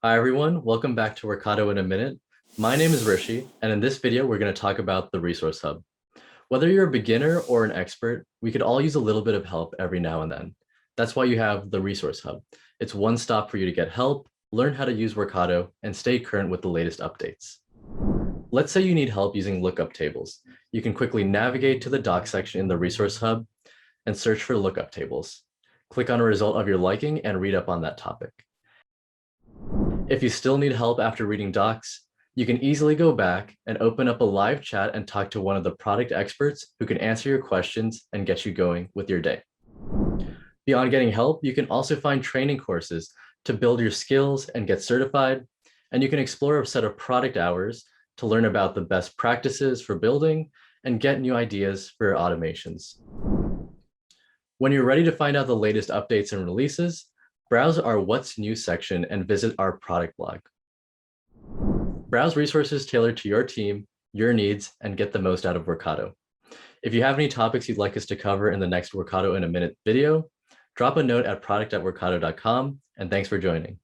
Hi everyone, welcome back to Workato in a Minute. My name is Rishi, and in this video, we're going to talk about the Resource Hub. Whether you're a beginner or an expert, we could all use a little bit of help every now and then. That's why you have the Resource Hub. It's one stop for you to get help, learn how to use Workato, and stay current with the latest updates. Let's say you need help using lookup tables. You can quickly navigate to the doc section in the Resource Hub and search for lookup tables. Click on a result of your liking and read up on that topic. If you still need help after reading docs, you can easily go back and open up a live chat and talk to one of the product experts who can answer your questions and get you going with your day. Beyond getting help, you can also find training courses to build your skills and get certified, and you can explore a set of product hours to learn about the best practices for building and get new ideas for automations. When you're ready to find out the latest updates and releases, browse our What's New section and visit our product blog. Browse resources tailored to your team, your needs, and get the most out of Workato. If you have any topics you'd like us to cover in the next Workato in a Minute video, drop a note at product@workato.com, and thanks for joining.